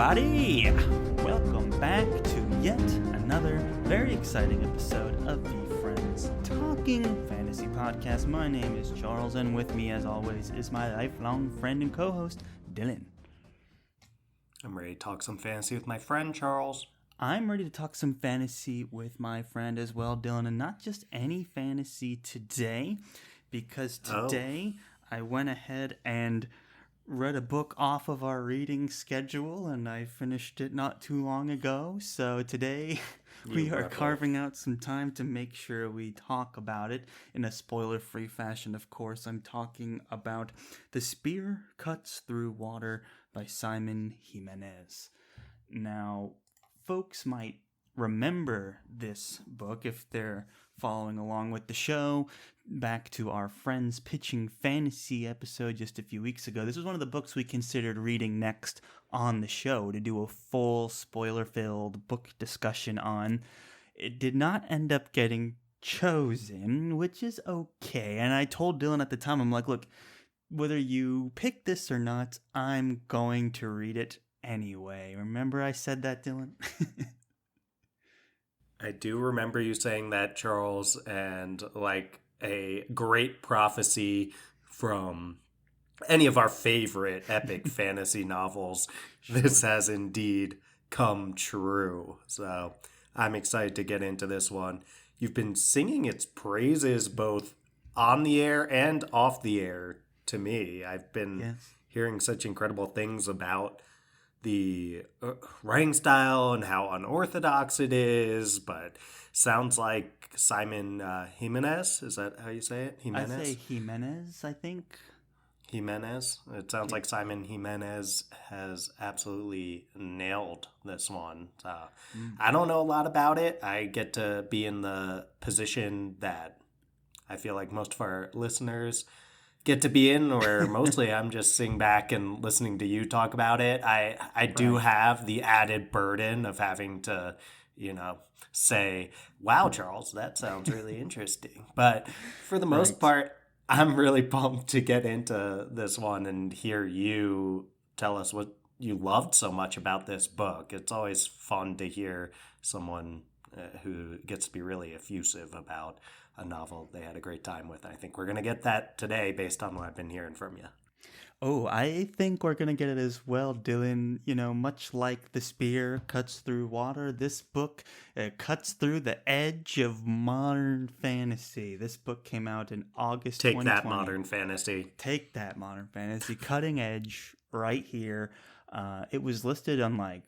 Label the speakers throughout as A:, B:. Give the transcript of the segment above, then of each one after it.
A: everybody! Welcome back to yet another very exciting episode of the Friends Talking Fantasy Podcast. My name is Charles, and with me, as always, is my lifelong friend and co-host, Dylan.
B: I'm ready to talk some fantasy with my friend, Charles.
A: I'm ready to talk some fantasy with my friend as well, Dylan, and not just any fantasy today, because today I went ahead and read a book off of our reading schedule, and I finished it not too long ago. So today we are carving out some time to make sure we talk about it in a spoiler-free fashion. Of course, I'm talking about The Spear Cuts Through Water by Simon Jimenez. Now, folks might remember this book if they're following along with the show. Back to our Friends Pitching Fantasy episode just a few weeks ago. This was one of the books we considered reading next on the show to do a full spoiler-filled book discussion on. It did not end up getting chosen, which is okay. And I told Dylan at the time, I'm like, look, whether you pick this or not, I'm going to read it anyway. Remember I said that, Dylan?
B: I do remember you saying that, Charles, and like a great prophecy from any of our favorite epic fantasy novels. Sure. This has indeed come true. So I'm excited to get into this one. You've been singing its praises both on the air and off the air to me. I've been hearing such incredible things about the writing style and how unorthodox it is, but sounds like Simon Jimenez. Is that how you say it? Jimenez?
A: I say Jimenez, I think.
B: Jimenez. It sounds like Simon Jimenez has absolutely nailed this one. I don't know a lot about it. I get to be in the position that I feel like most of our listeners get to be in, where mostly I'm just sitting back and listening to you talk about it. I do have the added burden of having to, say, wow, Charles, that sounds really interesting. But for the most part, I'm really pumped to get into this one and hear you tell us what you loved so much about this book. It's always fun to hear someone who gets to be really effusive about a novel they had a great time with. I think we're going to get that today based on what I've been hearing from you.
A: Oh, I think we're going to get it as well, Dylan. Much like The Spear Cuts Through Water, this book cuts through the edge of modern fantasy. This book came out in August 2020.
B: Take that, modern fantasy.
A: Take that, modern fantasy. Cutting edge right here. It was listed on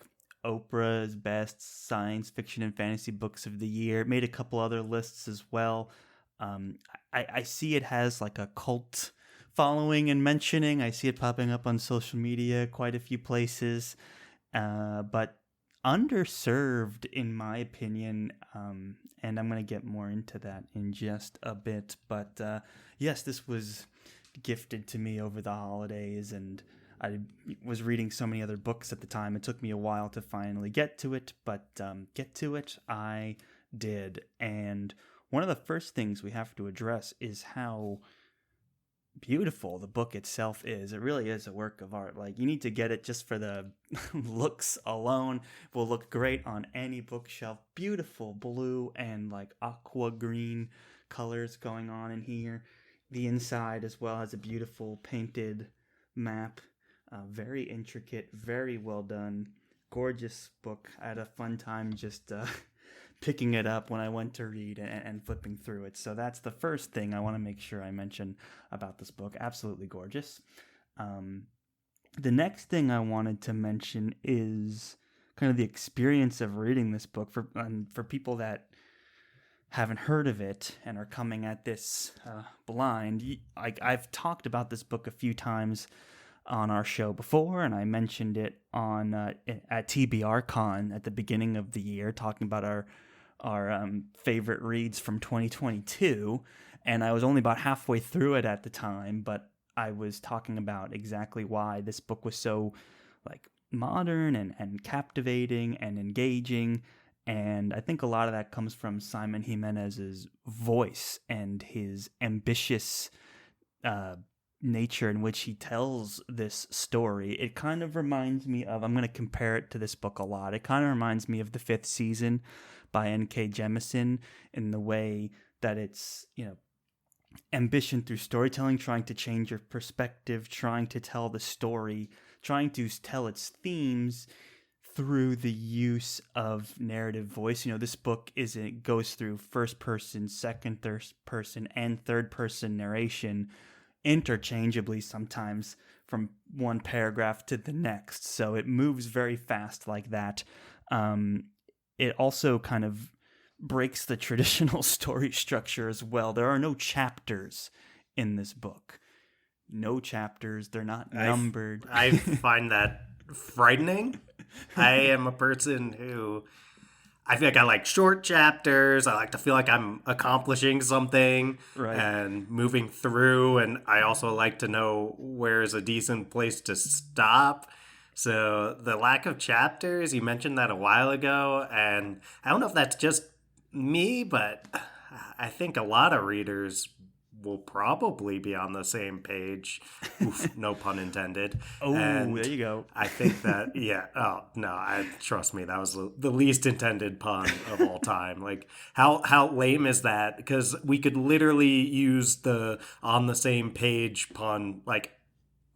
A: Oprah's best science fiction and fantasy books of the year. It made a couple other lists as well. I see it has a cult following and mentioning. I see it popping up on social media quite a few places, but underserved in my opinion, and I'm going to get more into that in just a bit. But yes, this was gifted to me over the holidays, and I was reading so many other books at the time. It took me a while to finally get to it, but get to it I did. And one of the first things we have to address is how beautiful the book itself is. It really is a work of art. You need to get it just for the looks alone. It will look great on any bookshelf. Beautiful blue and aqua green colors going on in here. The inside as well has a beautiful painted map. Very intricate, very well done, gorgeous book. I had a fun time just picking it up when I went to read and flipping through it. So that's the first thing I want to make sure I mention about this book. Absolutely gorgeous. The next thing I wanted to mention is kind of the experience of reading this book for people that haven't heard of it and are coming at this blind. I've talked about this book a few times on our show before, and I mentioned it on at TBR Con at the beginning of the year, talking about our favorite reads from 2022, and I was only about halfway through it at the time, but I was talking about exactly why this book was so modern and captivating and engaging, and I think a lot of that comes from Simon Jimenez's voice and his ambitious nature in which he tells this story, it kind of reminds me of, I'm going to compare it to this book a lot. It kind of reminds me of The Fifth Season by N.K. Jemisin in the way that it's, ambition through storytelling, trying to change your perspective, trying to tell the story, trying to tell its themes through the use of narrative voice. This book goes through first person, second, third person, and third person narration interchangeably sometimes from one paragraph to the next. So it moves very fast like that. It also kind of breaks the traditional story structure as well. There are no chapters in this book. No chapters. They're not numbered.
B: I find that frightening. I am a person who I feel like I like short chapters. I like to feel like I'm accomplishing something and moving through. And I also like to know where is a decent place to stop. So the lack of chapters, you mentioned that a while ago. And I don't know if that's just me, but I think a lot of readers will probably be on the same page. Oof, no pun intended.
A: Oh, and there you go.
B: I think that, trust me, that was the least intended pun of all time. Like, how lame is that? Because we could literally use the on the same page pun, like,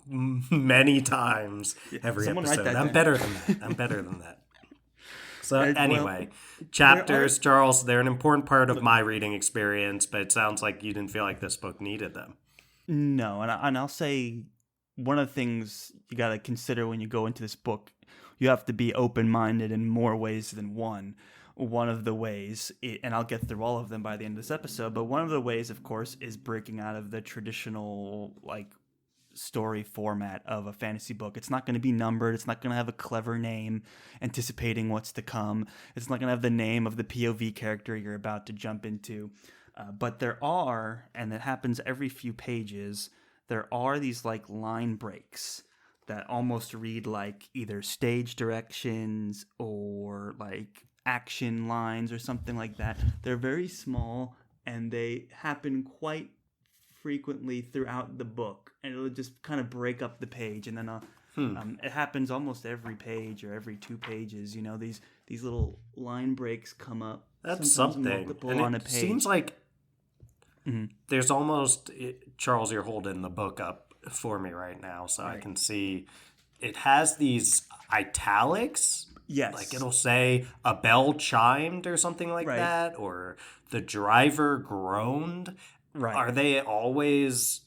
B: many times every episode. I'm better than that. So anyway, chapters, Charles, they're an important part of my reading experience, but it sounds like you didn't feel like this book needed them.
A: No, and I'll say one of the things you got to consider when you go into this book, you have to be open-minded in more ways than one. One of the ways, and I'll get through all of them by the end of this episode, but one of the ways, of course, is breaking out of the traditional, story format of a fantasy book. It's not going to be numbered. It's not going to have a clever name anticipating what's to come. It's not going to have the name of the POV character you're about to jump into. But there are, and it happens every few pages, there are these line breaks that almost read like either stage directions or action lines or something like that. They're very small and they happen quite frequently throughout the book, and it'll just kind of break up the page, and then it happens almost every page or every 2 pages. These little line breaks come up.
B: That's something. And on a page. Seems like there's almost Charles, you're holding the book up for me right now, so I can see it has these italics.
A: Yes,
B: like it'll say a bell chimed or something like that, or the driver groaned. Right. Are they always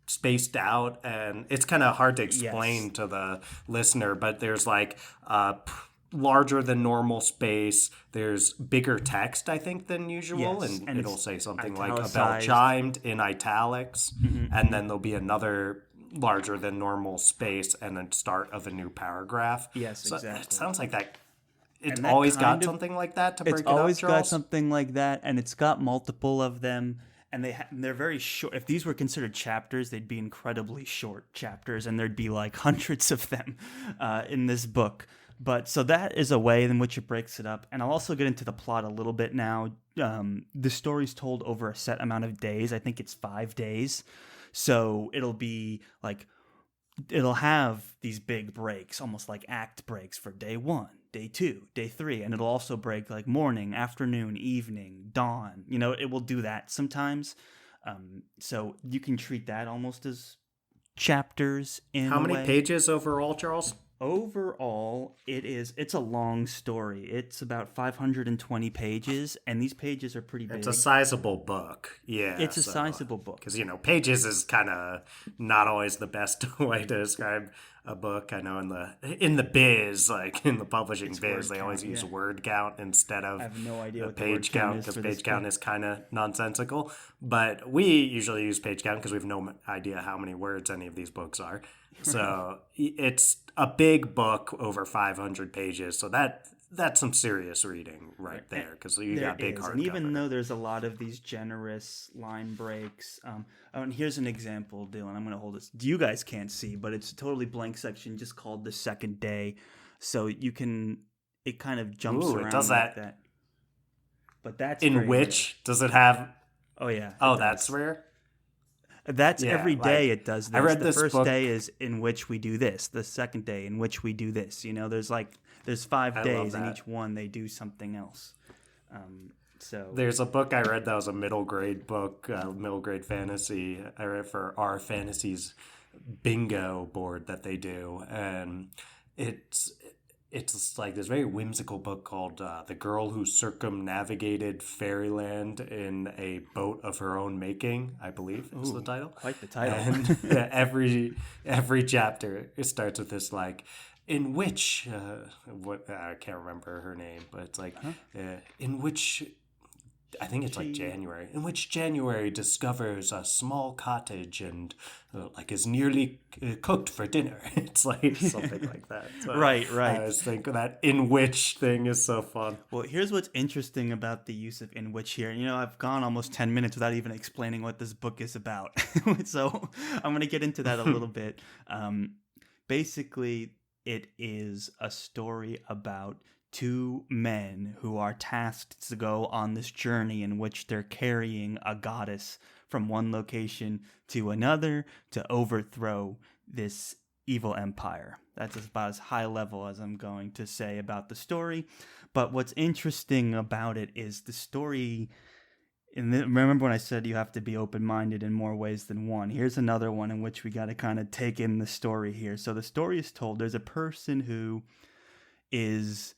B: spaced out? And it's kind of hard to explain to the listener, but there's larger than normal space. There's bigger text, I think, than usual. Yes. And it'll say something like a bell chimed in italics. Mm-hmm. And then there'll be another larger than normal space and then start of a new paragraph.
A: Yes, so exactly.
B: It sounds like that. It's always got something like that to break it up, Charles?
A: It's always got something like that, and it's got multiple of them. And they're very short. If these were considered chapters, they'd be incredibly short chapters, and there'd be hundreds of them in this book. But so that is a way in which it breaks it up. And I'll also get into the plot a little bit now. The story's told over a set amount of days. I think it's 5 days. So it'll be it'll have these big breaks, almost like act breaks for day 1. Day 2, day 3, and it'll also break morning, afternoon, evening, dawn. It will do that sometimes. So you can treat that almost as chapters in
B: How many pages overall, Charles?
A: Overall, it's a long story. It's about 520 pages, and these pages are pretty big.
B: It's a sizable book. Yeah.
A: It's a sizable book.
B: Because, pages is kind of not always the best way to describe a book. I know in the biz, in the publishing biz, they always use word count instead of
A: I have no idea what
B: page count, because page count is kind of nonsensical. But we usually use page count because we have no idea how many words any of these books are. So it's a big book over 500 pages. So that's some serious reading right there, because you got big hardcover.
A: And even though there's a lot of these generous line breaks, and here's an example, Dylan. I'm going to hold this. You guys can't see, but it's a totally blank section just called The Second Day. So it kind of jumps around.
B: It does that.
A: But that's
B: in which rare. Does it have?
A: Oh yeah.
B: Oh, that's rare.
A: That's
B: Yeah,
A: every day it does
B: I
A: this.
B: read
A: The
B: this
A: first day
B: book.
A: is in which we do this. The second day in which we do this. There's 5
B: I love
A: days, and
B: that.
A: each one they do something else. Um, so
B: There's a book I read that was a middle grade book, middle grade fantasy. I read for our fantasies bingo board that they do, and it's it's like this very whimsical book called "The Girl Who Circumnavigated Fairyland in a Boat of Her Own Making." I believe is the
A: ooh,
B: title,
A: quite the title.
B: and every chapter it starts with this like in which what I can't remember her name, but it's like
A: Huh?
B: in which I think it's like
A: She
B: January, in which January discovers a small cottage and like is nearly cooked for dinner. It's like something like that. So
A: right,
B: I
A: right.
B: was thinking that in which thing is so fun.
A: Well, here's what's interesting about the use of in which here. I've gone almost 10 minutes without even explaining what this book is about. So I'm going to get into that a little bit. Um, Basically, it is a story about two men who are tasked to go on this journey in which they're carrying a goddess from one location to another to overthrow this evil empire. That's about as high level as I'm going to say about the story. But what's interesting about it is the story. And remember when I said you have to be open minded in more ways than one? Here's another one in which we got to kind of take in the story here. So the story is told there's a person who is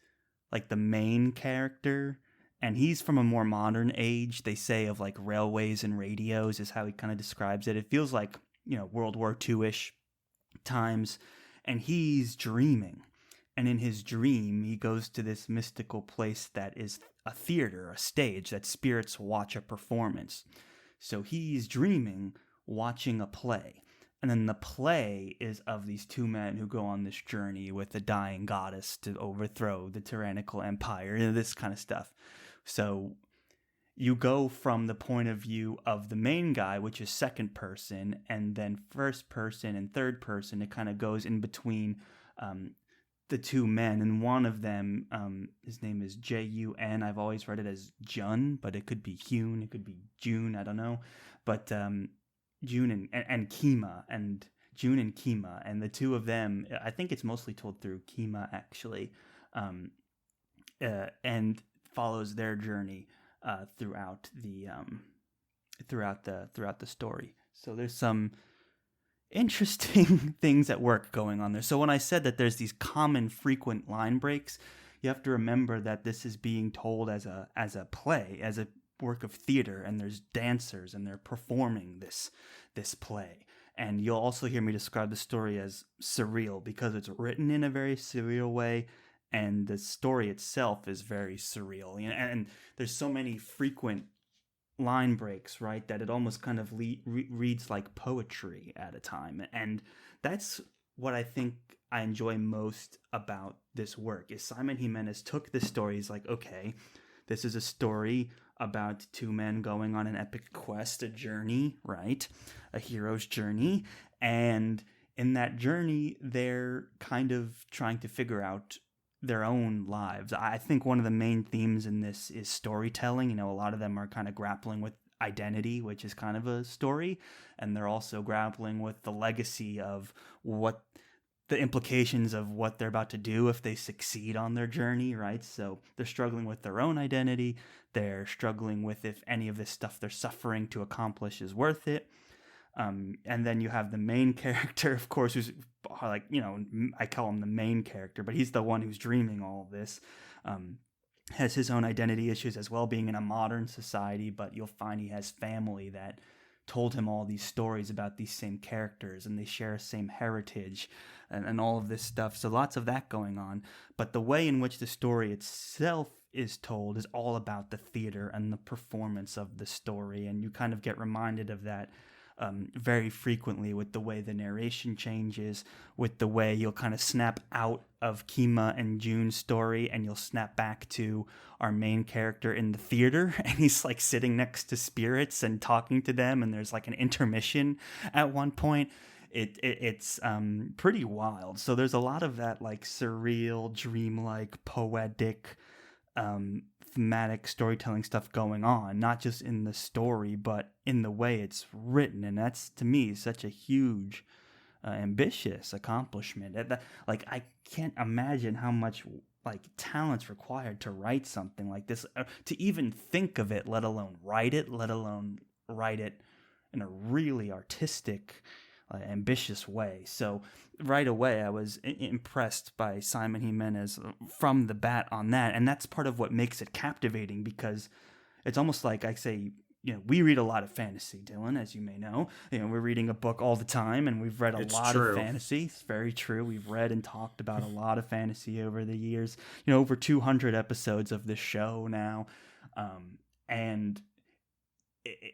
A: like the main character, and he's from a more modern age. They say of like railways and radios, is how he kind of describes it. It feels like, World War II ish times, and he's dreaming. And in his dream, he goes to this mystical place that is a theater, a stage that spirits watch a performance. So he's dreaming, watching a play. And then the play is of these two men who go on this journey with a dying goddess to overthrow the tyrannical empire, this kind of stuff. So you go from the point of view of the main guy, which is second person, and then first person and third person. It kind of goes in between um, the two men, and one of them, his name is Jun. I've always read it as Jun, but it could be Hune, it could be June, I don't know. But June and Kima, and June and Kima, and the two of them, I think it's mostly told through Kima actually, um, and follows their journey throughout the story. So there's some interesting things at work going on there. So when I said that there's these common frequent line breaks, you have to remember that this is being told as a play, as a work of theater, and there's dancers and they're performing this play. And you'll also hear me describe the story as surreal because it's written in a very surreal way, and the story itself is very surreal. And there's so many frequent line breaks, right, that it almost kind of reads like poetry at a time. And that's what I think I enjoy most about this work is Simon Jimenez took this story. He's like, okay, this is a story about two men going on an epic quest, a journey, right? A hero's journey. And in that journey, they're kind of trying to figure out their own lives. I think one of the main themes in this is storytelling. A lot of them are kind of grappling with identity, which is kind of a story, and they're also grappling with the legacy of what the implications of what they're about to do if they succeed on their journey, right? So they're struggling with their own identity. They're struggling with if any of this stuff they're suffering to accomplish is worth it. And then you have the main character, of course, who's like, I call him the main character, but he's the one who's dreaming all of this. Has his own identity issues as well, being in a modern society, but you'll find he has family that told him all these stories about these same characters, and they share a same heritage and all of this stuff. So lots of that going on. But the way in which the story itself is told is all about the theater and the performance of the story, and you kind of get reminded of that very frequently with the way the narration changes, with the way you'll kind of snap out of Kima and June's story and you'll snap back to our main character in the theater, and he's like sitting next to spirits and talking to them, and there's like an intermission at one point. It's pretty wild. So there's a lot of that like surreal, dreamlike, poetic thematic storytelling stuff going on, not just in the story, but in the way it's written. And that's, to me, such a huge, ambitious accomplishment. Like, I can't imagine how much like talent's required to write something like this, to even think of it, let alone write it, in a really artistic, ambitious way. So right away, I was impressed by Simon Jimenez from the bat on that, and that's part of what makes it captivating, because it's almost like I say, we read a lot of fantasy, Dylan, as you may know. We're reading a book all the time, and we've read a lot of fantasy. It's very true. We've read and talked about a lot of fantasy over the years. Over 200 episodes of this show now, and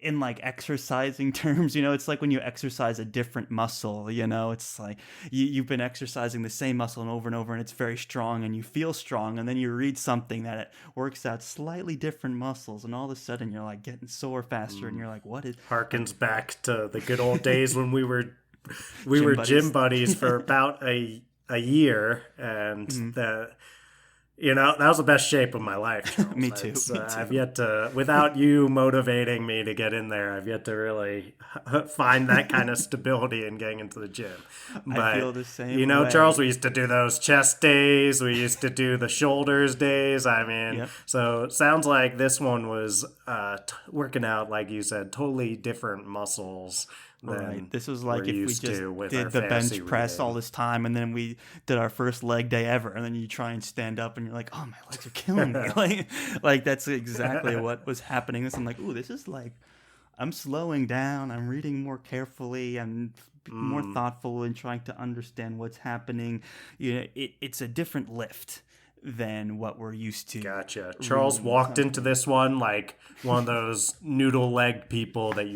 A: in like exercising terms, it's like when you exercise a different muscle, it's like you've been exercising the same muscle and over, and it's very strong and you feel strong, and then you read something that it works out slightly different muscles, and all of a sudden you're like getting sore faster, and you're like, what is...
B: Harkens back to the good old days when we were gym buddies for about a year, and that was the best shape of my life, Charles.
A: Me too.
B: I've yet to, without you motivating me to get in there, I've yet to really find that kind of stability in getting into the gym. But,
A: I feel the same way.
B: Charles, we used to do those chest days. We used to do the shoulders days. I mean, So it sounds like this one was working out, like you said, totally different muscles.
A: Right. This was like if we just did the bench press all this time, and then we did our first leg day ever, and then you try and stand up, and you're like, oh, my legs are killing me. like that's exactly what was happening. This, I'm like, ooh, this is like, I'm slowing down. I'm reading more carefully. I'm more thoughtful in trying to understand what's happening. It's a different lift than what we're used to.
B: Gotcha. Charles walked into this one like one of those noodle leg people that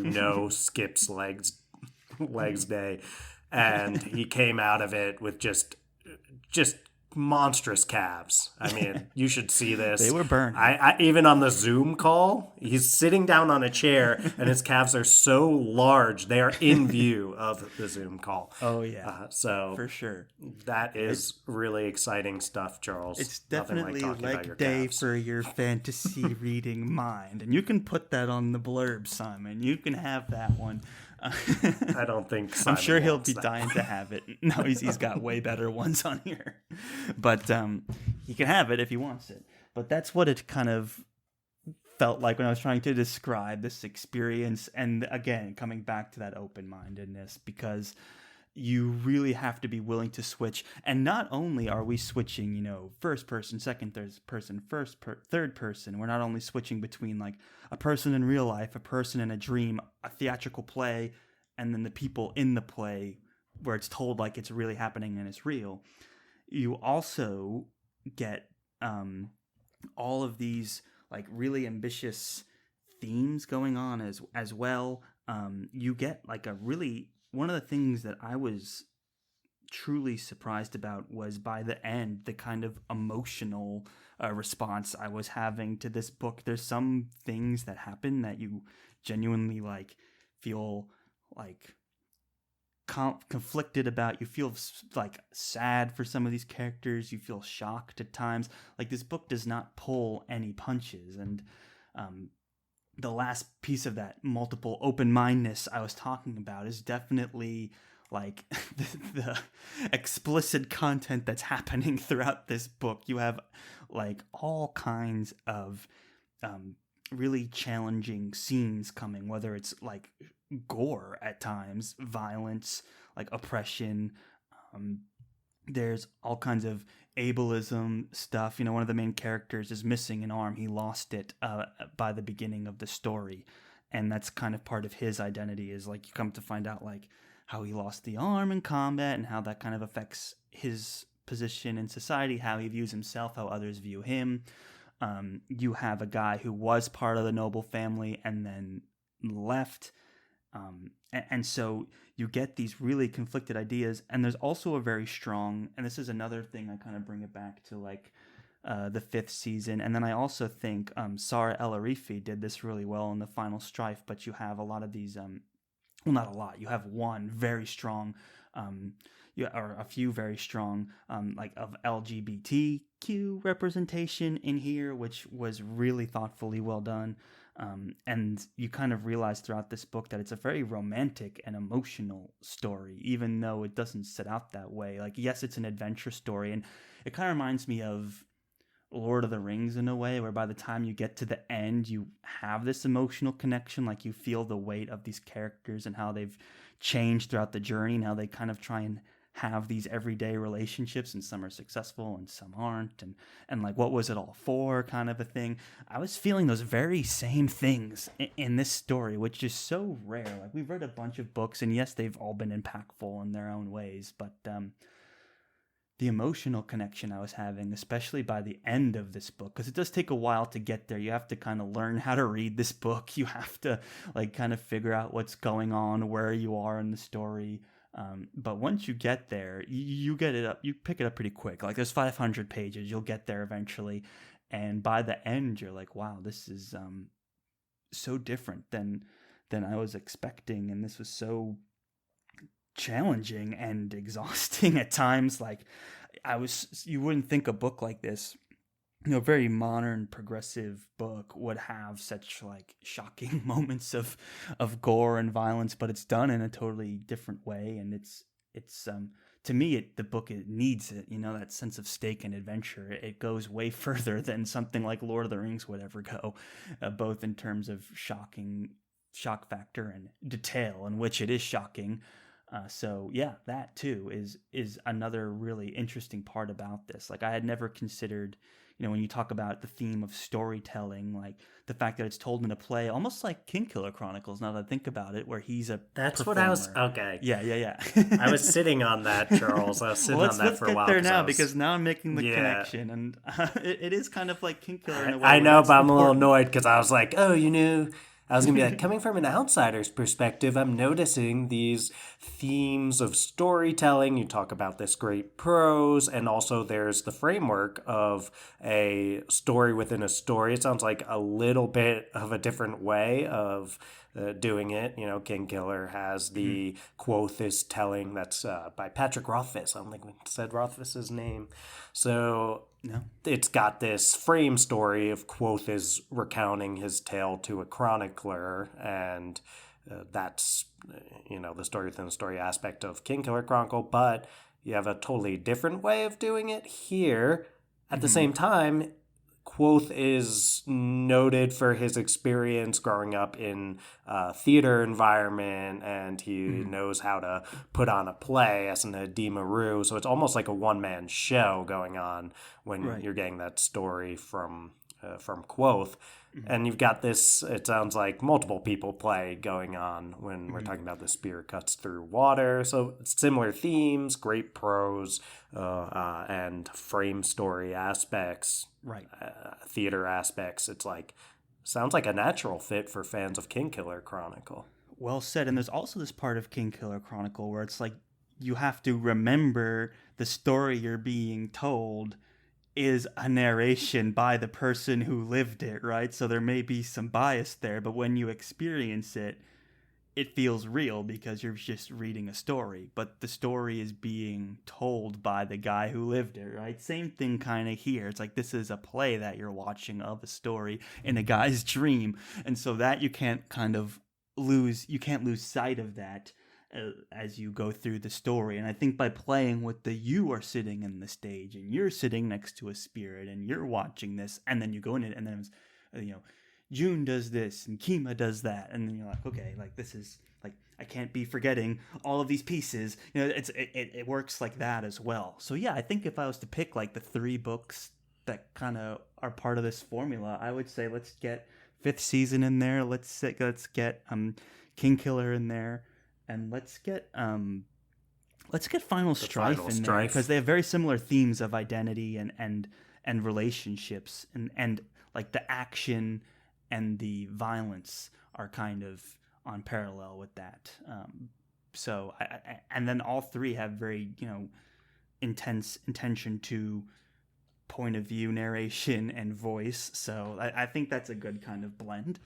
B: skips legs day, and he came out of it with just monstrous calves. I mean, you should see this.
A: They were burned.
B: I even on the Zoom call, he's sitting down on a chair, and his calves are so large they are in view of the Zoom call.
A: Oh yeah,
B: so
A: for sure,
B: that is really exciting stuff, Charles.
A: It's definitely leg day for your fantasy reading mind, and you can put that on the blurb, Simon. You can have that one.
B: I don't think Simon
A: I'm sure he'll be
B: that.
A: dying to have it. No, he's got way better ones on here. But he can have it if he wants it. But that's what it kind of felt like when I was trying to describe this experience. And again, coming back to that open-mindedness, because you really have to be willing to switch. And not only are we switching, first person, second, third person, third person. We're not only switching between like a person in real life, a person in a dream, a theatrical play, and then the people in the play where it's told like it's really happening and it's real. You also get all of these like really ambitious themes going on as well. You get like one of the things that I was truly surprised about was by the end, the kind of emotional response I was having to this book. There's some things that happen that you genuinely like feel like conflicted about. You feel like sad for some of these characters. You feel shocked at times. Like, this book does not pull any punches. And the last piece of that multiple open-mindedness I was talking about is definitely like the explicit content that's happening throughout this book. You have like all kinds of really challenging scenes coming, whether it's like gore at times, violence, like oppression. There's all kinds of ableism stuff. One of the main characters is missing an arm. He lost it by the beginning of the story. And that's kind of part of his identity, is like you come to find out like how he lost the arm in combat and how that kind of affects his position in society, how he views himself, how others view him. You have a guy who was part of the noble family and then left. And so you get these really conflicted ideas, and there's also a very strong, and this is another thing I kind of bring it back to like the 5th season. And then I also think Sarah El-Arifi did this really well in The Final Strife, but you have a lot of these, well, not a lot, you have one very strong, or a few very strong, like of LGBT LGBTQ representation in here, which was really thoughtfully well done. And you kind of realize throughout this book that it's a very romantic and emotional story, even though it doesn't set out that way. Like, yes, it's an adventure story, and it kind of reminds me of Lord of the Rings in a way, where by the time you get to the end, you have this emotional connection. Like, you feel the weight of these characters and how they've changed throughout the journey, and how they kind of try and have these everyday relationships, and some are successful and some aren't, and like, what was it all for, kind of a thing. I was feeling those very same things in this story, which is so rare. Like, we've read a bunch of books, and yes, they've all been impactful in their own ways, but the emotional connection I was having, especially by the end of this book, because it does take a while to get there. You have to kind of learn how to read this book. You have to like kind of figure out what's going on, where you are in the story. But once you get there, you get it up. You pick it up pretty quick. Like, there's 500 pages. You'll get there eventually, and by the end, you're like, wow, this is so different than I was expecting, and this was so challenging and exhausting at times. Like, you wouldn't think a book like this, a very modern progressive book, would have such like shocking moments of gore and violence, but it's done in a totally different way. And it's to me, the book, it needs it, that sense of stake and adventure. It goes way further than something like Lord of the Rings would ever go, both in terms of shock factor and detail, in which it is shocking. So yeah, that too is another really interesting part about this. Like, I had never considered, when you talk about the theme of storytelling, like the fact that it's told in a play, almost like Kingkiller Chronicles, now that I think about it, where he's a
B: That's
A: performer.
B: what I was, okay.
A: Yeah.
B: I was sitting on that, Charles. I was sitting on that for a while.
A: Let's get there now, because now I'm making the connection, and it is kind of like Kingkiller in a way.
B: I know, but I'm a little annoyed because I was like, I was going to be like, coming from an outsider's perspective, I'm noticing these themes of storytelling. You talk about this great prose, and also there's the framework of a story within a story. It sounds like a little bit of a different way of doing it. Kingkiller has the Quothis telling, that's by Patrick Rothfuss. I don't think we said Rothfuss's name. So no. It's got this frame story of Quothis recounting his tale to a chronicler, and that's, the story within the story aspect of Kingkiller Chronicle, but you have a totally different way of doing it here. At the same time, Quoth is noted for his experience growing up in a theater environment, and he knows how to put on a play as an Edema Rue. So it's almost like a one-man show going on when you're getting that story from Quoth. And you've got this, it sounds like multiple people play going on when we're talking about the spear cuts through water. So similar themes, great prose, and frame story aspects, theater aspects. It's like, sounds like a natural fit for fans of Kingkiller Chronicle.
A: Well said. And there's also this part of Kingkiller Chronicle where it's like, you have to remember the story you're being told is a narration by the person who lived it, right? So there may be some bias there, but when you experience it, it feels real because you're just reading a story, but the story is being told by the guy who lived it, right? Same thing kind of here. It's like, this is a play that you're watching of a story in a guy's dream, and so that you can't lose sight of that as you go through the story. And I think by playing with you are sitting in the stage, and you're sitting next to a spirit, and you're watching this, and then you go in it, and then it's, June does this, and Kima does that, and then you're like, okay, like, this is, like, I can't be forgetting all of these pieces. It works like that as well. So yeah, I think if I was to pick like the 3 books that kind of are part of this formula, I would say let's get 5th season in there, let's get Kingkiller in there, and let's get Final Strife in there, because they have very similar themes of identity and relationships, and like the action and the violence are kind of on parallel with that. So and then all 3 have very intense intention to point of view, narration, and voice. So I think that's a good kind of blend.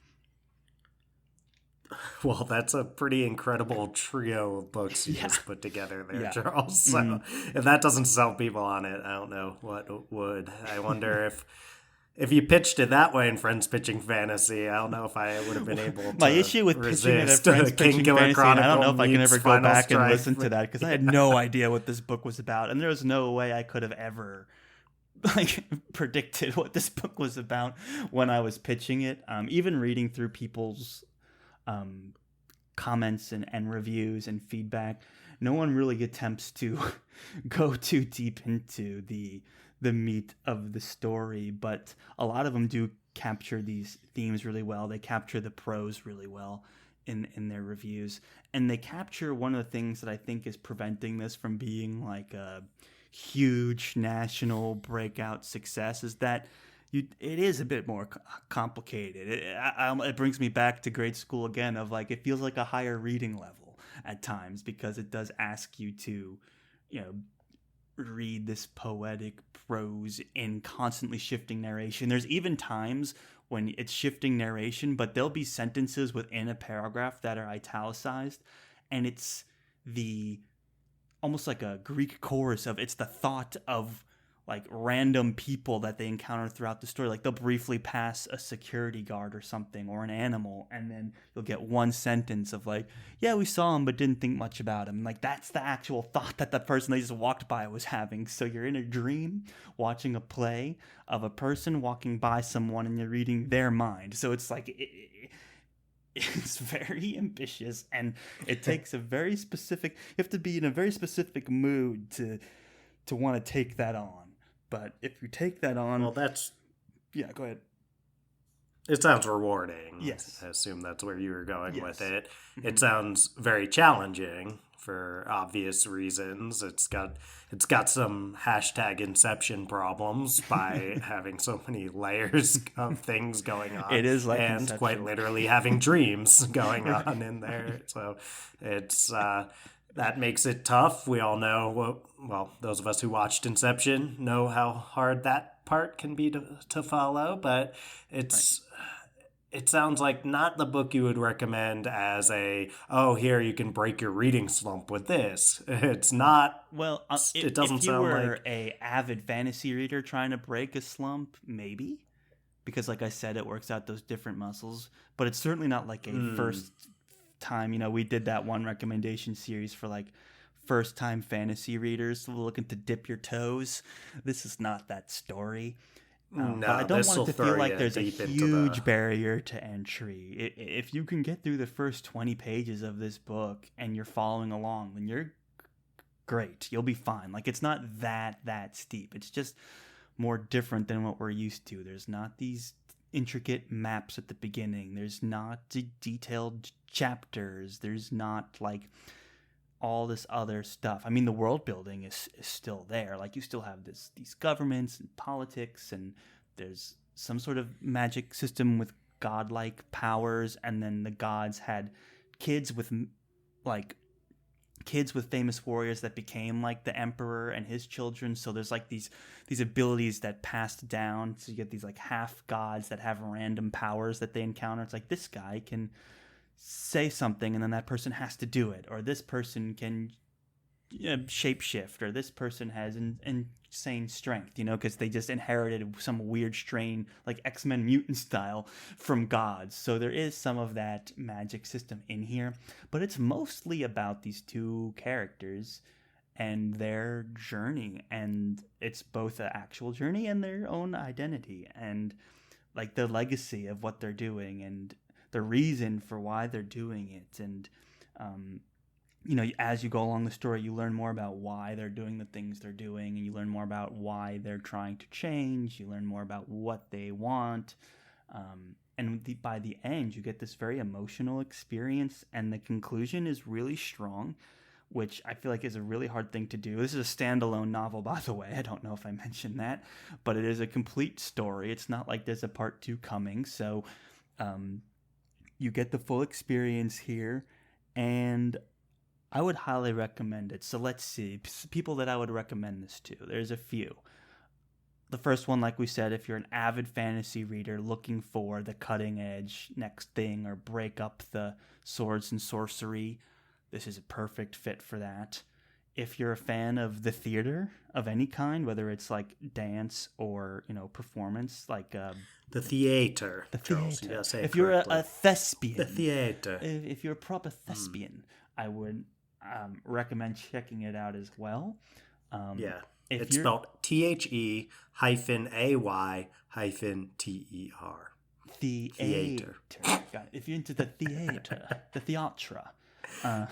B: Well, that's a pretty incredible trio of books you
A: Yeah,
B: just put together there,
A: yeah.
B: Charles.
A: Mhm.
B: So if that doesn't sell people on it, I don't know what would. I wonder if you pitched it that way in Friends Pitching Fantasy, I don't know if I would have been able
A: My
B: to
A: issue with pitching it at
B: resist
A: Friends
B: King
A: Pitching
B: Killer
A: Fantasy, and I don't
B: Chronicle
A: know if I can
B: meets
A: ever go
B: Final
A: back and
B: Strife.
A: listen to that because I had
B: Yeah.
A: no idea what this book was about, and there was no way I could have ever like predicted what this book was about when I was pitching it. Even reading through people's um, comments and reviews and feedback, no one really attempts to go too deep into the meat of the story, but a lot of them do capture these themes really well. They capture the prose really well in their reviews, and they capture one of the things that I think is preventing this from being like a huge national breakout success is that it is a bit more complicated. It brings me back to grade school again of like it feels like a higher reading level at times because it does ask you to, you know, read this poetic prose in constantly shifting narration. There's even times when it's shifting narration, but there'll be sentences within a paragraph that are italicized, and it's the almost like a Greek chorus of it's the thought of like random people that they encounter throughout the story. Like they'll briefly pass a security guard or something or an animal, and then you'll get one sentence of like, yeah, we saw him but didn't think much about him. Like that's the actual thought that the person they just walked by was having. So you're in a dream watching a play of a person walking by someone and you're reading their mind. So it's like it's very ambitious and it takes a very specific you have to be in a very specific mood to want to take that on, but if you take that on,
B: Well, that's
A: yeah, go ahead.
B: it sounds rewarding.
A: Yes.
B: I assume that's where you were going with
A: Yes.
B: it.
A: Hmm.
B: It sounds very challenging for obvious reasons. It's got some hashtag inception problems by having so many layers of things going on
A: It is like
B: and quite
A: Inception.
B: literally having dreams going
A: Right.
B: on in there. So it's that makes it tough. We all know well, those of us who watched Inception know how hard that part can be to follow, but
A: Right.
B: it's it sounds like not the book you would recommend as a, oh, here you can break your reading slump with this. It's not,
A: Well,
B: it
A: if
B: doesn't
A: you
B: sound
A: were
B: like.
A: a avid fantasy reader trying to break a slump, maybe, because like I said, it works out those different muscles, but it's certainly not like a
B: Hmm.
A: first time. We did that one recommendation series for like first time fantasy readers looking to dip your toes. This is not that story. But I
B: No,
A: don't
B: this
A: want
B: will
A: it to feel
B: throw
A: like
B: you
A: there's a
B: deep into the.
A: huge barrier to entry. If you can get through the first 20 pages of this book and you're following along, then you're great. You'll be fine. Like it's not that steep. It's just more different than what we're used to. There's not these intricate maps at the beginning. There's not detailed chapters. There's not like all this other stuff. I mean, the world building is still there. Like you still have these governments and politics, and there's some sort of magic system with godlike powers, and then the gods had kids with like kids with famous warriors that became like the emperor and his children. So there's like these abilities that passed down. So you get these like half gods that have random powers that they encounter. It's like this guy can say something and then that person has to do it, or this person can shapeshift, or this person has insane strength, because they just inherited some weird strain like X-Men mutant style from gods. So there is some of that magic system in here, but it's mostly about these two characters and their journey, and it's both an actual journey and their own identity and like the legacy of what they're doing and the reason for why they're doing it. And um, as you go along the story, you learn more about why they're doing the things they're doing, and you learn more about why they're trying to change. You learn more about what they want. And by the end, you get this very emotional experience, and the conclusion is really strong, which I feel like is a really hard thing to do. This is a standalone novel, by the way. I don't know if I mentioned that, but it is a complete story. It's not like there's a part two coming. So um, you get the full experience here, and I would highly recommend it. So let's see. People that I would recommend this to. There's a few. The first one, like we said, if you're an avid fantasy reader looking for the cutting edge next thing or break up the swords and sorcery, this is a perfect fit for that. If you're a fan of the theater of any kind, whether it's like dance or, performance, like
B: the theater.
A: the
B: Charles,
A: theater.
B: you gotta say it
A: If you're
B: correctly.
A: a thespian,
B: The theater.
A: if you're a proper thespian, I would recommend checking it out as well.
B: Yeah.
A: If
B: It's
A: you're
B: spelled THE-AY-TER.
A: theater. Got it. If you're into the theater, the theatra.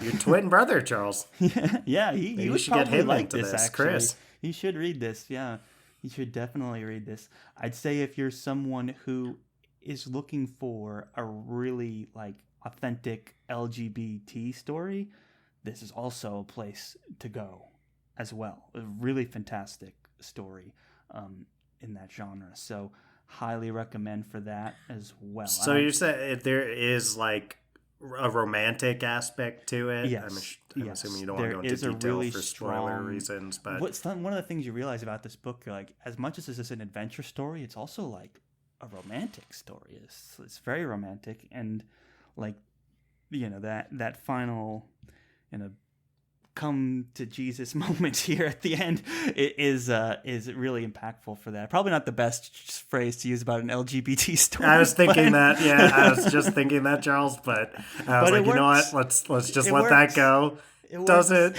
B: Your twin brother, Charles.
A: Yeah, he
B: Maybe you
A: would
B: should get
A: probably
B: him
A: like
B: into
A: this,
B: this,
A: actually.
B: Chris.
A: He should read this, yeah. He should definitely read this. I'd say if you're someone who is looking for a really, like, authentic LGBT story, this is also a place to go as well. A really fantastic story in that genre. So, highly recommend for that as well.
B: So you said if there is like a romantic aspect to it.
A: Yes,
B: I'm assuming you don't want to go into detail
A: really
B: for spoiler reasons, but
A: one of the things you realize about this book, you're like, as much as this is an adventure story, it's also like a romantic story. It's very romantic, and like that final come to Jesus moment here at the end is really impactful for that. Probably not the best phrase to use about an LGBT story.
B: I was thinking that. Yeah, I was just thinking that, Charles. But I was like, you know what? Let's just let that go. Does it?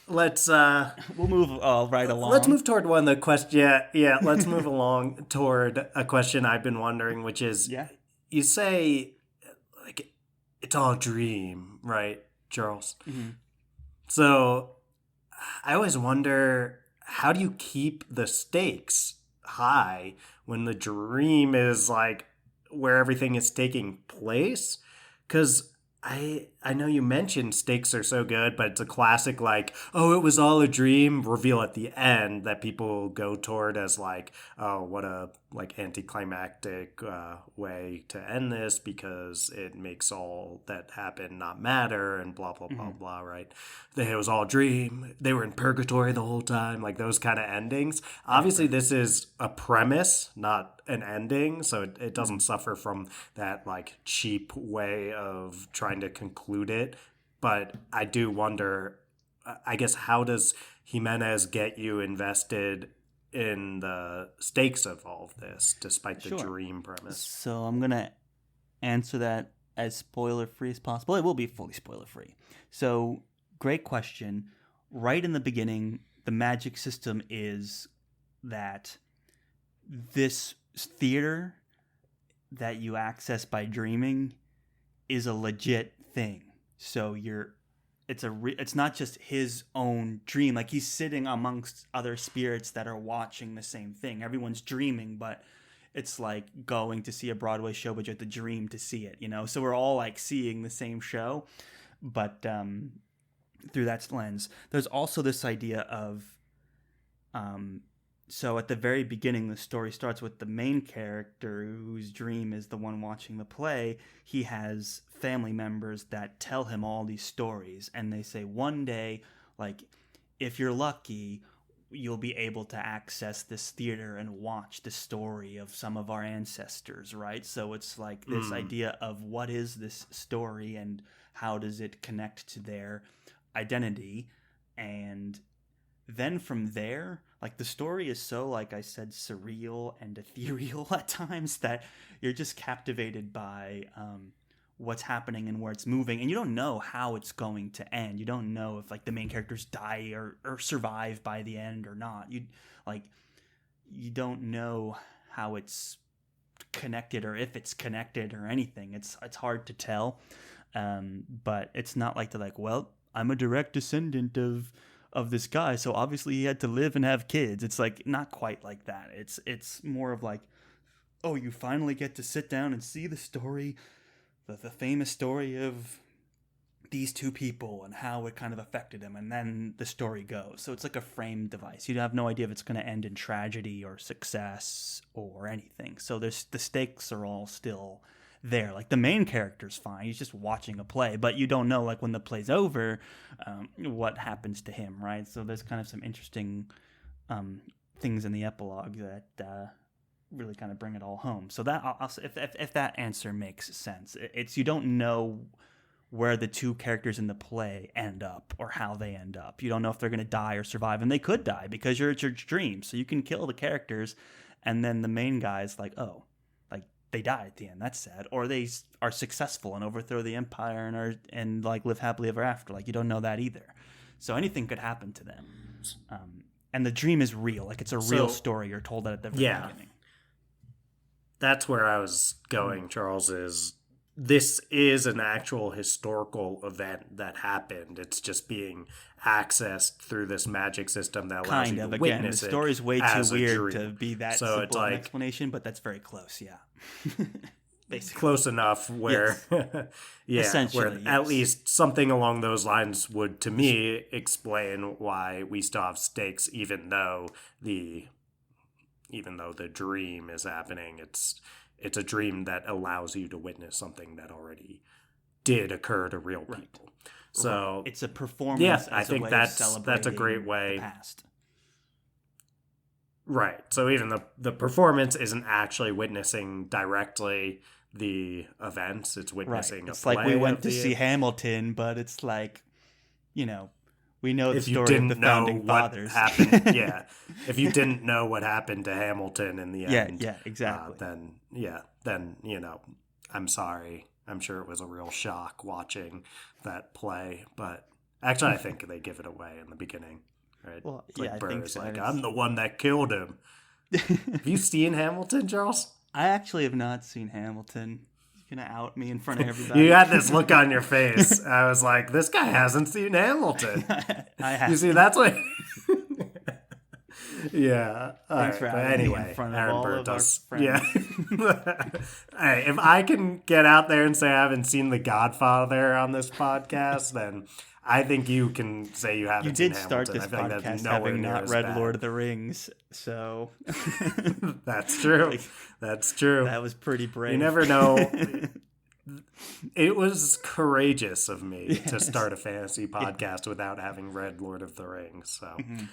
B: Let's
A: we'll move right along.
B: Let's move toward one of the question. Yeah. Let's move along toward a question I've been wondering, which is, you say like it's all a dream, right, Charles?
A: Mm-hmm.
B: So I always wonder, how do you keep the stakes high when the dream is like where everything is taking place? Because I know you mentioned stakes are so good, but it's a classic like, oh, it was all a dream reveal at the end that people go toward as like, oh, what a like anticlimactic way to end this because it makes all that happened not matter and blah, blah, blah, blah, right? It was all a dream. They were in purgatory the whole time, like those kind of endings. Obviously, this is a premise, not an ending, so it doesn't suffer from that like cheap way of trying to conclude it. But I do wonder, I guess, how does Jimenez get you invested in the stakes of all of this, despite the dream premise?
A: So I'm going to answer that as spoiler-free as possible. It will be fully spoiler-free. So, great question. Right in the beginning, the magic system is that this theater that you access by dreaming is a legit thing. So it's not just his own dream. Like he's sitting amongst other spirits that are watching the same thing. Everyone's dreaming, but it's like going to see a Broadway show, but you have to dream to see it, So we're all like seeing the same show, but through that lens. There's also this idea of so at the very beginning, the story starts with the main character whose dream is the one watching the play. He has family members that tell him all these stories, and they say one day, like, if you're lucky, you'll be able to access this theater and watch the story of some of our ancestors, right? So it's like this idea of what is this story and how does it connect to their identity. And then from there, like the story is so, like I said, surreal and ethereal at times that you're just captivated by what's happening and where it's moving, and you don't know how it's going to end. You don't know if like the main characters die or survive by the end or not. You don't know how it's connected or if it's connected or anything. It's hard to tell, but it's not like they're like, well, I'm a direct descendant of this guy, so obviously he had to live and have kids. It's like not quite like that. It's more of like, oh, you finally get to sit down and see the story, the famous story of these two people and how it kind of affected them, and then the story goes. So it's like a frame device. You have no idea if it's going to end in tragedy or success or anything. So the stakes are all still there. Like the main character's fine, he's just watching a play, but you don't know like when the play's over what happens to him, right? So there's kind of some interesting things in the epilogue that really kind of bring it all home. So that I'll if that answer makes sense, it's you don't know where the two characters in the play end up or how they end up. You don't know if they're going to die or survive, and they could die because it's your dream. So you can kill the characters, and then the main guy's like, oh, like they die at the end. That's sad. Or they are successful and overthrow the empire and like live happily ever after. Like you don't know that either. So anything could happen to them. And the dream is real. Like it's a real story you're told at the very beginning.
B: That's where I was going, Charles, is this is an actual historical event that happened. It's just being accessed through this magic system that allows you to witness it.
A: The story's way too weird to be that simple an explanation, but that's very close, yeah. Basically.
B: Close enough where, where at least something along those lines would, to me, explain why we still have stakes, even though the dream is happening. It's a dream that allows you to witness something that already did occur to real people. So
A: it's a performance.
B: Yeah, I think that's a great way.
A: The past.
B: Right. So even the performance isn't actually witnessing directly the events. It's witnessing
A: It's
B: a play.
A: Like we went to see Hamilton, but it's like, we know the story of the founding fathers.
B: Happened, yeah. If you didn't know what happened to Hamilton in the end,
A: yeah, exactly.
B: Then I'm sorry. I'm sure it was a real shock watching that play, but actually, I think they give it away in the beginning. Right?
A: Well,
B: it's like
A: I think so.
B: Like, I'm the one that killed him. Have you seen Hamilton, Charles?
A: I actually have not seen Hamilton. You're going to out me in front of everybody.
B: You had this look on your face. I was like, this guy hasn't seen Hamilton.
A: I have.
B: You see, that's what... Yeah.
A: Thanks for having me in front of all of our friends.
B: Yeah. Hey, if I can get out there and say I haven't seen The Godfather on this podcast, then I think you can say you haven't seen Hamilton.
A: You did start this podcast having not read Lord of the Rings, so...
B: That's true. That's true.
A: That was pretty brave.
B: You never know. It was courageous of me to start a fantasy podcast without having read Lord of the Rings, so... Mm-hmm.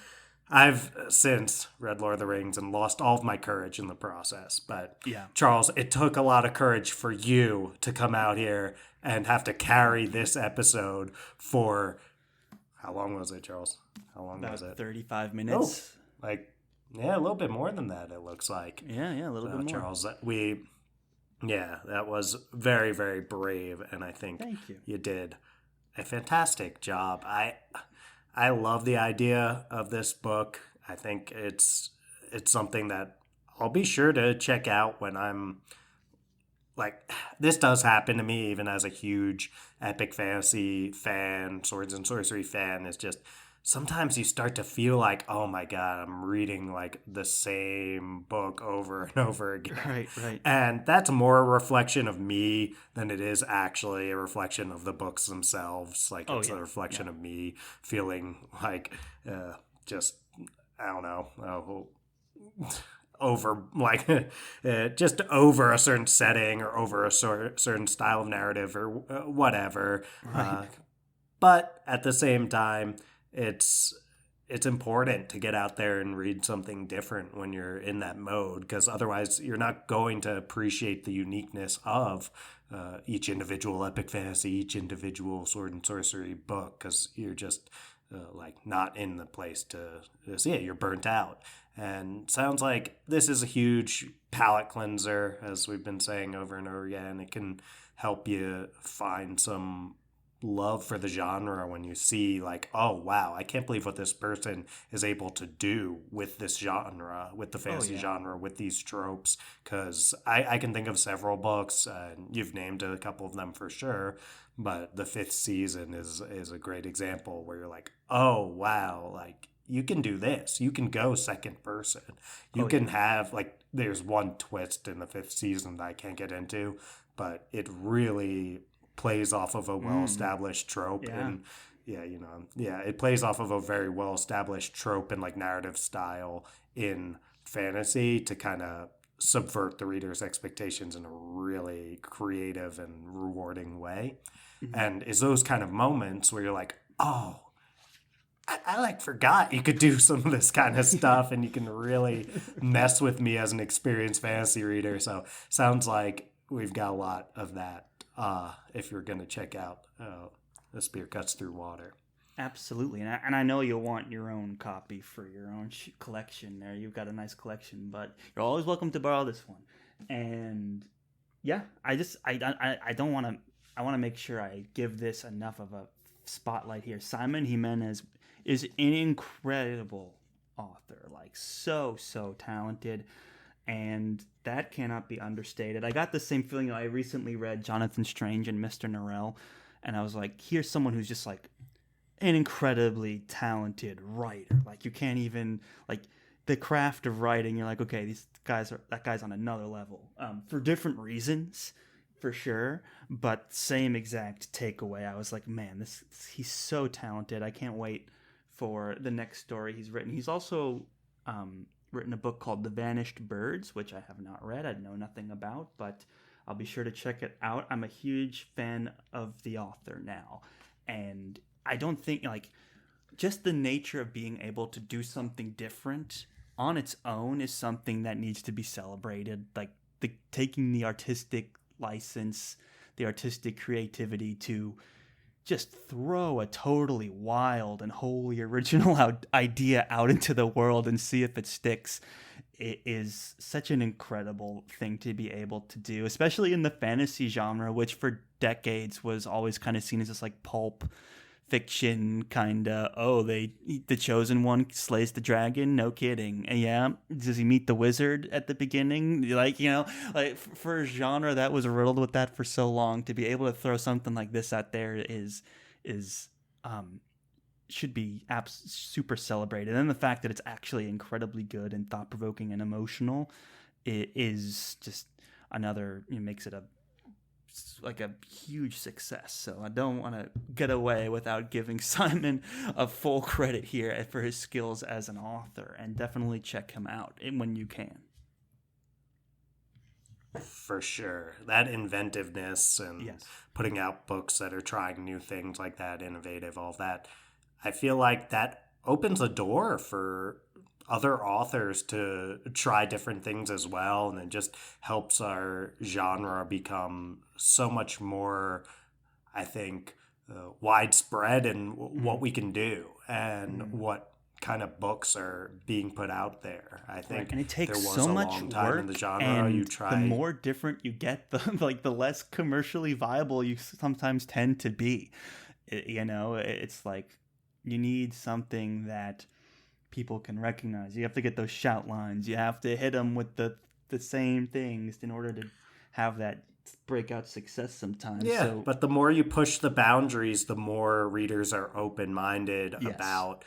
B: I've since read Lord of the Rings and lost all of my courage in the process. But, Charles, it took a lot of courage for you to come out here and have to carry this episode for... How long was it, Charles? How long was it?
A: 35 minutes.
B: Oh, a little bit more than that, it looks like.
A: Yeah, a little bit more. Charles,
B: that was very, very brave. And I think you did a fantastic job. I love the idea of this book. I think it's something that I'll be sure to check out when I'm like, this does happen to me even as a huge epic fantasy fan, swords and sorcery fan. It's just sometimes you start to feel like, oh my God, I'm reading like the same book over and over again.
A: Right.
B: And that's more a reflection of me than it is actually a reflection of the books themselves. Like it's a reflection of me feeling like just, I don't know, over like just over a certain setting or over a certain style of narrative or whatever.
A: Right.
B: But at the same time, it's important to get out there and read something different when you're in that mode, because otherwise you're not going to appreciate the uniqueness of each individual epic fantasy, each individual sword and sorcery book, because you're just not in the place to see it. You're burnt out. And sounds like this is a huge palate cleanser, as we've been saying over and over again. It can help you find some love for the genre when you see like, oh wow, I can't believe what this person is able to do with this genre, with the fantasy genre, with these tropes. Because I can think of several books, and you've named a couple of them for sure, but the fifth season is a great example where you're like, oh wow, like you can do this, you can go second person, you can have like, there's one twist in the fifth season that I can't get into, but it really plays off of a well-established trope. And it plays off of a very well-established trope and like narrative style in fantasy to kind of subvert the reader's expectations in a really creative and rewarding way. And it's those kind of moments where you're like, oh, I like forgot you could do some of this kind of stuff, and you can really mess with me as an experienced fantasy reader. So sounds like we've got a lot of that. If you're gonna check out The Spear Cuts Through Water.
A: Absolutely, and I know you'll want your own copy for your own collection. There, you've got a nice collection, but you're always welcome to borrow this one. And yeah, I don't want to. I want to make sure I give this enough of a spotlight here. Simon Jimenez is an incredible author, like so talented, and that cannot be understated. I got the same feeling. I recently read Jonathan Strange and Mr. Norrell, and I was like, here's someone who's just like an incredibly talented writer. Like you can't even like the craft of writing. You're like, okay, that guy's on another level for different reasons, for sure. But same exact takeaway. I was like, man, he's so talented. I can't wait for the next story he's written. He's also written a book called The Vanished Birds, which I have not read. I know nothing about, but I'll be sure to check it out. I'm a huge fan of the author now, and I don't think like just the nature of being able to do something different on its own is something that needs to be celebrated. Like taking the artistic license, the artistic creativity to just throw a totally wild and wholly original idea out into the world and see if it sticks. It is such an incredible thing to be able to do, especially in the fantasy genre, which for decades was always kind of seen as this like pulp fiction kind of, the chosen one slays the dragon, no kidding. And yeah, does he meet the wizard at the beginning? Like, like for a genre that was riddled with that for so long, to be able to throw something like this out there is should be super celebrated. And the fact that it's actually incredibly good and thought-provoking and emotional, it is just another, makes it a huge success. So I don't want to get away without giving Simon a full credit here for his skills as an author, and definitely check him out when you can.
B: For sure. That inventiveness and putting out books that are trying new things like that, innovative, all of that. I feel like that opens a door for other authors to try different things as well, and it just helps our genre become so much more, I think, widespread in what we can do and what kind of books are being put out there. I think
A: and it takes
B: there was
A: so
B: a
A: much
B: long time
A: work,
B: in the genre.
A: and
B: You try
A: the more different you get, the less commercially viable you sometimes tend to be. It's like you need something that people can recognize. You have to get those shout lines. You have to hit them with the same things in order to have that breakout success sometimes.
B: Yeah, but the more you push the boundaries, the more readers are open-minded about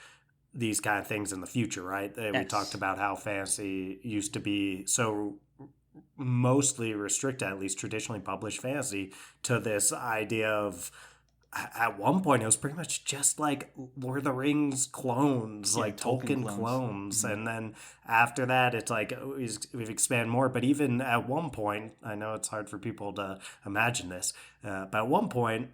B: these kind of things in the future, right? We talked about how fantasy used to be so mostly restricted, at least traditionally published fantasy, to this idea of, at one point, it was pretty much just like Lord of the Rings clones, like Tolkien clones. Mm-hmm. And then after that, it's like we've expanded more. But even at one point, I know it's hard for people to imagine this, but at one point,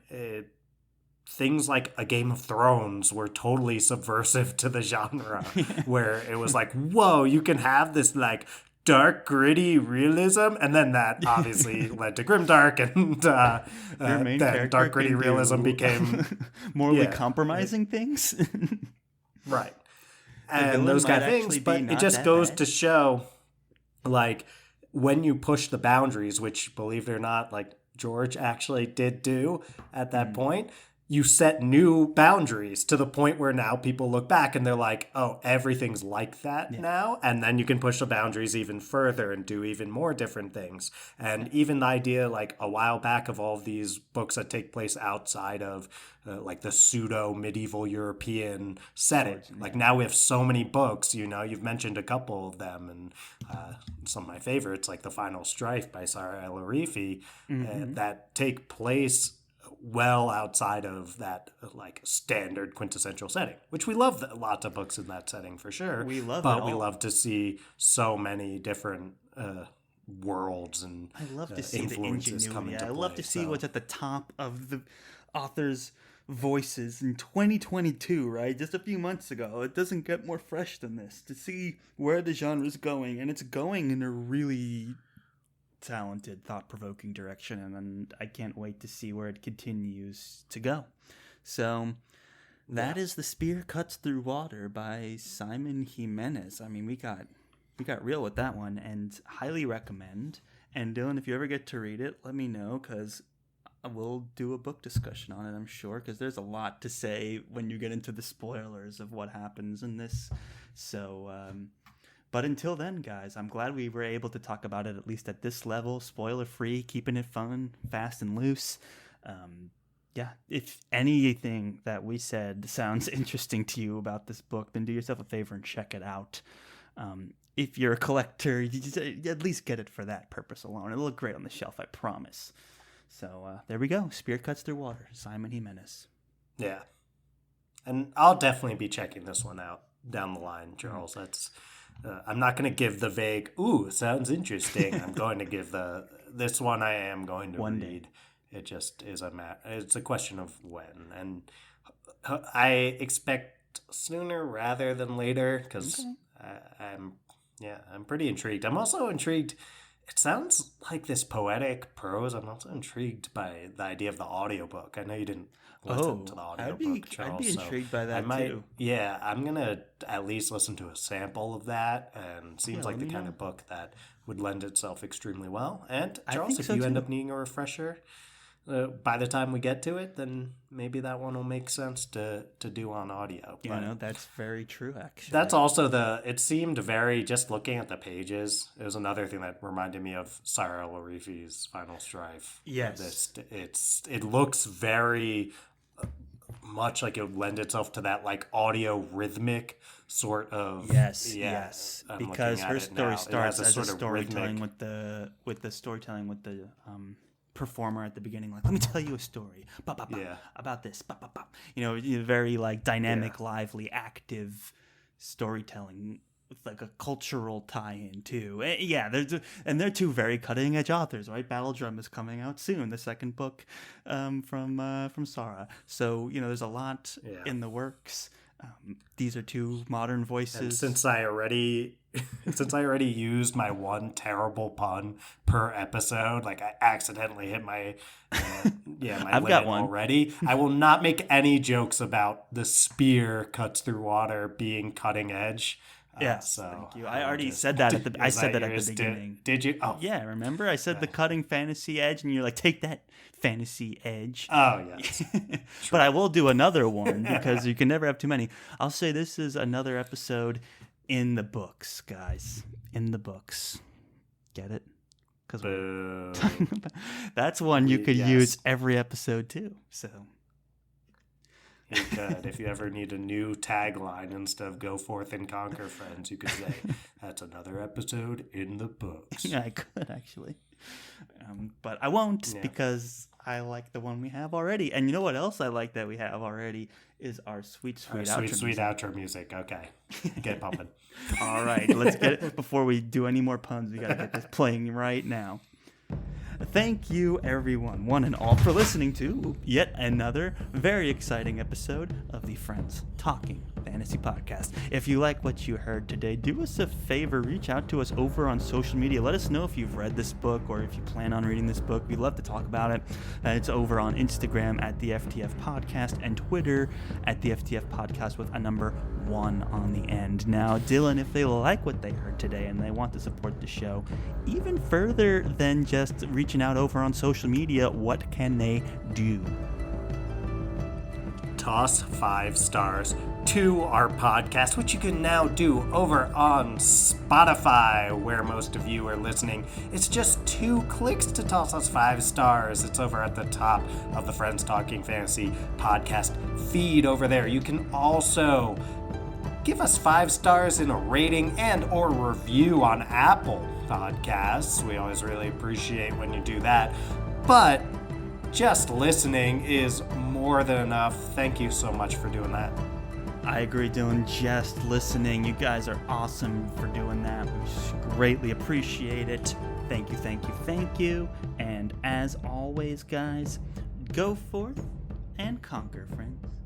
B: things like A Game of Thrones were totally subversive to the genre, where it was like, whoa, you can have this like dark, gritty realism, and then that obviously led to grimdark, and then dark, gritty realism became
A: morally compromising things.
B: Right. And those kind of things, but it just goes to show, like, when you push the boundaries, which, believe it or not, like George actually did do at that point, you set new boundaries to the point where now people look back and they're like, oh, everything's like that now. And then you can push the boundaries even further and do even more different things. And even the idea, like a while back, of all of these books that take place outside of like the pseudo medieval European setting. Like now we have so many books, you've mentioned a couple of them, and some of my favorites, like The Final Strife by Sara El-Arifi, that take place well outside of that like standard quintessential setting, which we love lots of books in that setting for sure.
A: We love
B: but we love to see so many different worlds, and
A: I love to see
B: influences
A: the
B: come into
A: ingenuity. I love to see what's at the top of the author's voices in 2022, right? Just a few months ago. It doesn't get more fresh than this. To see where the genre's going, and it's going in a really talented, thought-provoking direction, and I can't wait to see where it continues to go. So that is The Spear Cuts Through Water by Simon Jimenez. I mean, we got real with that one, and highly recommend. And Dylan, if you ever get to read it, let me know, because we'll do a book discussion on it, I'm sure, because there's a lot to say when you get into the spoilers of what happens in this. So, but until then, guys, I'm glad we were able to talk about it, at least at this level, spoiler-free, keeping it fun, fast and loose. Yeah, if anything that we said sounds interesting to you about this book, then do yourself a favor and check it out. If you're a collector, you just, at least get it for that purpose alone. It'll look great on the shelf, I promise. So there we go. Spear Cuts Through Water, Simon Jimenez.
B: Yeah. And I'll definitely be checking this one out down the line, Charles. That's I'm not going to give the vague, ooh, sounds interesting. I'm going to give this one I am going to
A: one
B: read.
A: Day.
B: It just is it's a question of when. And I expect sooner rather than later, because I'm pretty intrigued. I'm also intrigued. It sounds like this poetic prose. I'm also intrigued by the idea of the audiobook. I know you didn't listen to the audiobook, Charles.
A: I'd be intrigued by that, too.
B: Yeah, I'm going to at least listen to a sample of that, and seems like the kind of book that would lend itself extremely well. And, Charles, if you end up needing a refresher by the time we get to it, then maybe that one will make sense to do on audio.
A: But that's very true, actually.
B: That's also it seemed very, just looking at the pages, it was another thing that reminded me of Sarah Larifi's Final Strife.
A: Yes.
B: It looks very much like it would lend itself to that like audio rhythmic sort of.
A: Yes. Because her story starts as a storytelling with the storytelling with the performer at the beginning, like, let me tell you a story about this, very like dynamic, lively, active storytelling with like a cultural tie-in too. They're two very cutting edge authors, right? Battle Drum is coming out soon, the second book from Sarah. So there's a lot in the works. These are two modern voices.
B: And since I already used my one terrible pun per episode, like I accidentally hit my
A: I've
B: limit
A: got one
B: already. I will not make any jokes about the spear cuts through water being cutting edge.
A: Thank you. I already said that at the beginning.
B: Did you? Oh,
A: yeah. Remember, I said the cutting fantasy edge, and you're like, take that fantasy edge.
B: Oh yes.
A: But I will do another one because you can never have too many. I'll say this is another episode in the books, guys. In the books. Get it? Because that's one you could use every episode too. So.
B: You could. If you ever need a new tagline instead of "Go forth and conquer, friends," you could say, "That's another episode in the books."
A: Yeah, I could actually, but I won't because I like the one we have already. And you know what else I like that we have already is our sweet
B: outro music. Okay, get pumping.
A: All right, let's get it before we do any more puns. We gotta get this playing right now. Thank you, everyone, one and all, for listening to yet another very exciting episode of the Friends Talking Fantasy Podcast. If you like what you heard today, do us a favor, reach out to us over on social media. Let us know if you've read this book or if you plan on reading this book. We'd love to talk about it. It's over on Instagram at the FTF Podcast and Twitter at the FTF Podcast with a number 1 on the end. Now, Dylan, if they like what they heard today and they want to support the show even further than just reaching out over on social media, what can they do?
B: Toss 5 stars to our podcast, which you can now do over on Spotify, where most of you are listening. It's just 2 clicks to toss us 5 stars. It's over at the top of the Friends Talking Fantasy podcast feed over there. You can also give us 5 stars in a rating and or review on Apple Podcasts. We always really appreciate when you do that. But just listening is more than enough. Thank you so much for doing that.
A: I agree, Dylan. Just listening. You guys are awesome for doing that. We greatly appreciate it. Thank you, thank you, thank you. And as always, guys, go forth and conquer, friends.